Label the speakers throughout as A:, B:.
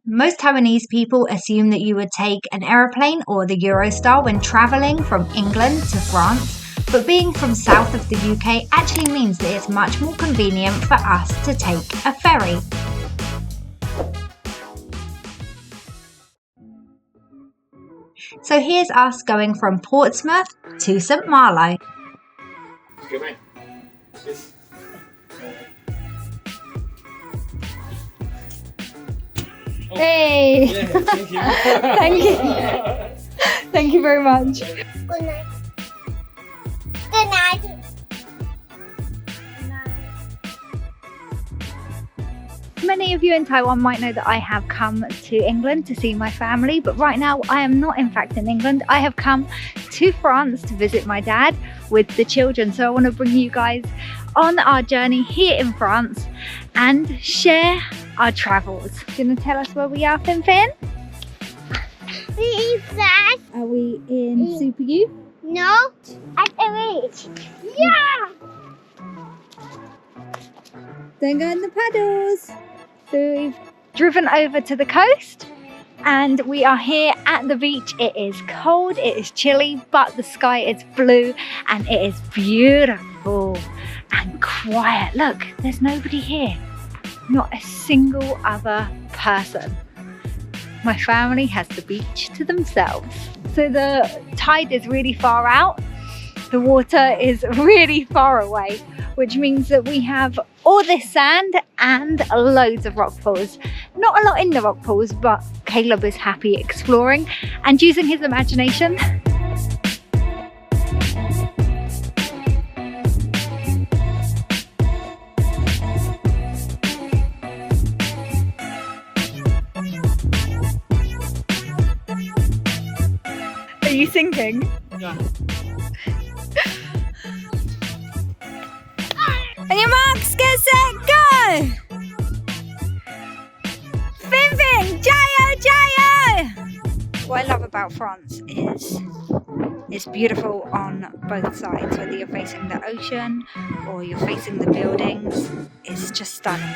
A: Most Taiwanese people assume that you would take an aeroplane or the Eurostar when travelling from England to France, but being from south of the UK actually means that it's much more convenient for us to take a ferry. So here's us going from Portsmouth to St Malo. Hey!
B: Yeah, thank you.
A: Thank you. Thank you very much.
C: Good night. Good night.
A: Many of you in Taiwan might know that I have come to England to see my family, but right now I am not in fact in England. I have come to France to visit my dad with the children. So I want to bring you guys on our journey here in France and share our travels. Do you want to tell us where we are, Fin Fin?
C: We fast.
A: Are we in Super U?
C: No. At the beach. Yeah.
A: Don't go in the paddles. So we've driven over to the coast and we are here at the beach. It is cold, it is chilly, but the sky is blue and it is beautiful and quiet. Look, there's nobody here. Not a single other person. My family has the beach to themselves. So the tide is really far out. The water is really far away, which means that we have all this sand and loads of rock pools. Not a lot in the rock pools, but Caleb is happy exploring and using his imagination. Are you sinking?
B: Yeah.
A: On your marks, get set, go! Fin Fin, Jayo, Jayo! What I love about France is it's beautiful on both sides, whether you're facing the ocean or you're facing the buildings, it's just stunning.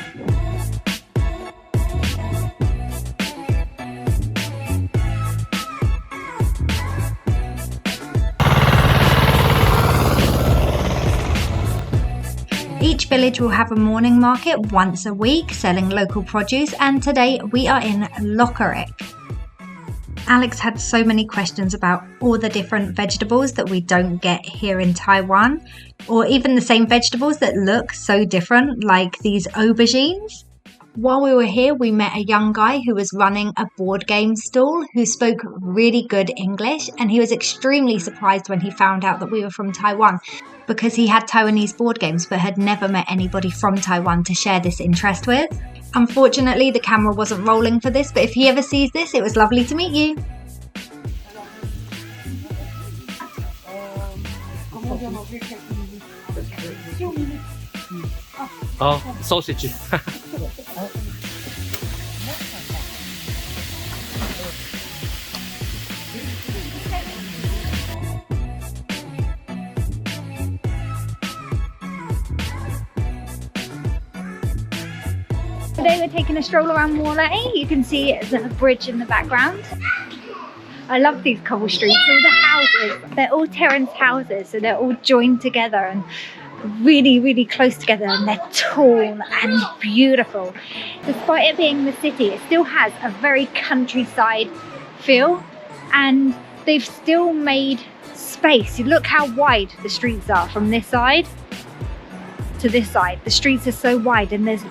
A: Each village will have a morning market once a week selling local produce, and today we are in Lokerick. Alex had so many questions about all the different vegetables that we don't get here in Taiwan, or even the same vegetables that look so different, like these aubergines. While we were here, we met a young guy who was running a board game stall who spoke really good English, and he was extremely surprised when he found out that we were from Taiwan because he had Taiwanese board games but had never met anybody from Taiwan to share this interest with. Unfortunately, the camera wasn't rolling for this, but if he ever sees this, it was lovely to meet you.
B: Oh, sausage.
A: Today we're taking a stroll around Morlae. You can see the bridge in the background. I love these cobble streets. All the houses, they're all terraced houses, so they're all joined together and really, really close together, and they're tall and beautiful. Despite it being the city, it still has a very countryside feel, and they've still made space. You look how wide the streets are from this side to this side. The streets are so wide and there's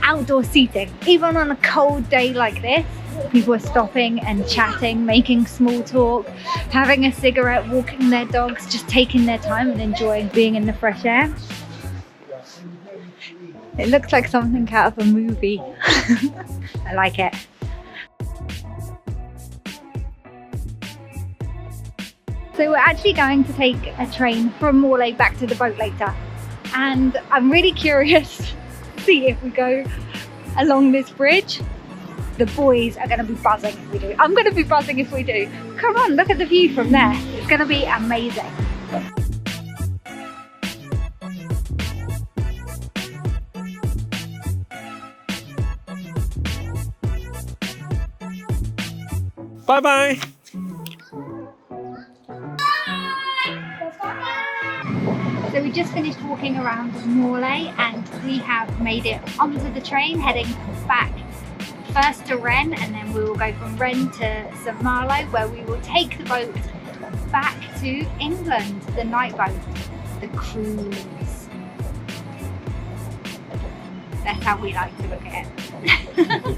A: outdoor seating. Even on a cold day like this, people are stopping and chatting, making small talk, having a cigarette, walking their dogs, just taking their time and enjoying being in the fresh air. It looks like something out of a movie. I like it. So we're actually going to take a train from Morlae back to the boat later. And I'm really curious to see if we go along this bridge. The boys are going to be buzzing if we do. I'm going to be buzzing if we do. Come on, look at the view from there. It's going to be amazing.
B: 拜拜。
A: So we just finished walking around Morlaix and we have made it onto the train heading back first to Rennes, and then we will go from Rennes to St Malo, where we will take the boat back to England, the night boat, the cruise. That's how we like to look at it.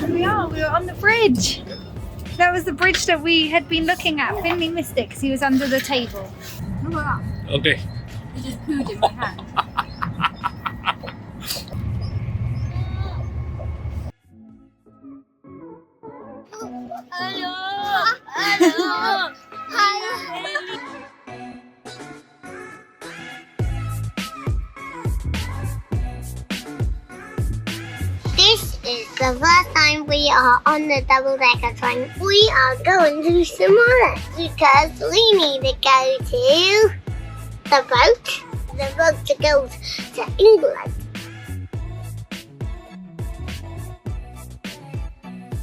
A: Yeah, we are on the bridge. That was the bridge that we had been looking at. Finley missed it because he was under the table. Look at that.
B: Okay.
A: He just pooed in my hand.
C: This is the first time we are on the double-decker train. We are going to Samoa because we need to go to the boat that goes to England.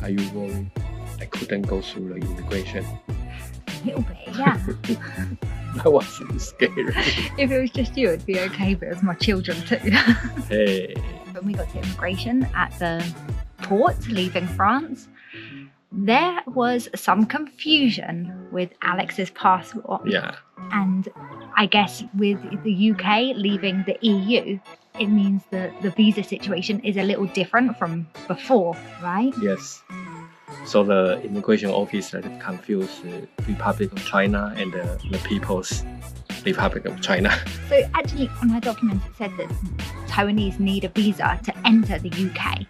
B: Are you worried I couldn't go through the immigration?
A: A little bit, yeah.
B: That was scary.
A: If it was just you, it'd be okay, but it was my children too.
B: Hey.
A: When we got to immigration at the port leaving France, there was some confusion with Alex's passport.
B: Yeah.
A: And I guess with the UK leaving the EU, it means that the visa situation is a little different from before, right?
B: Yes. So the immigration officer confused the Republic of China and the People's Republic of China.
A: So actually on her document it said that Taiwanese need a visa to enter the UK,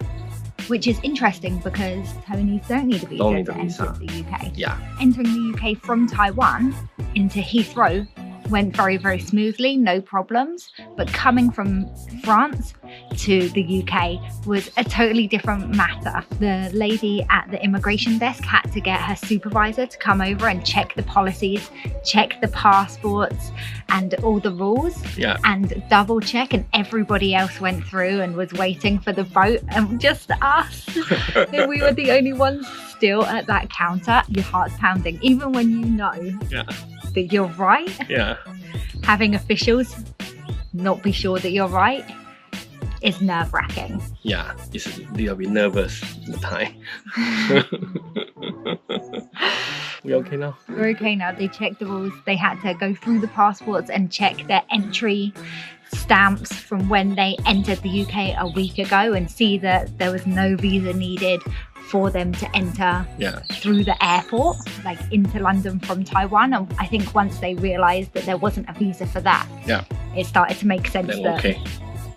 A: which is interesting because Taiwanese don't need a visa
B: Don't need
A: to
B: a visa.
A: enter the UK.
B: Yeah.
A: Entering the UK from Taiwan into Heathrow went very, very smoothly, no problems. But coming from France to the UK was a totally different matter. The lady at the immigration desk had to get her supervisor to come over and check the policies, check the passports and all the rules,
B: Yeah.
A: and double check, and everybody else went through and was waiting for the boat, and just us. We were the only ones still at that counter. Your heart's pounding, even when you know
B: Yeah.
A: that you're right.
B: Yeah.
A: Having officials not be sure that you're right is nerve-wracking.
B: Yeah. It's a little bit nervous at the time. We okay now?
A: We're okay now. They checked the rules. They had to go through the passports and check their entry stamps from when they entered the UK a week ago and see that there was no visa needed for them to enter
B: Yeah.
A: through the airport, like into London from Taiwan. And I think once they realised that there wasn't a visa for that,
B: Yeah.
A: it started to make sense
B: Then
A: that
B: okay.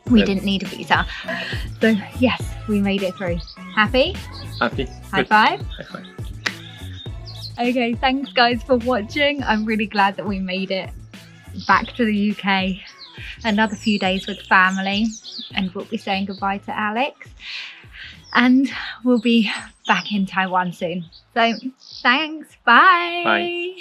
A: we
B: Then-
A: didn't need a visa. So yes, we made it through. Happy?
B: Happy?
A: High
B: Good.
A: five?
B: High five.
A: Okay, thanks guys for watching. I'm really glad that we made it back to the UK. Another few days with family, and we'll be saying goodbye to Alex. And we'll be back in Taiwan soon. So thanks, bye.
B: Bye.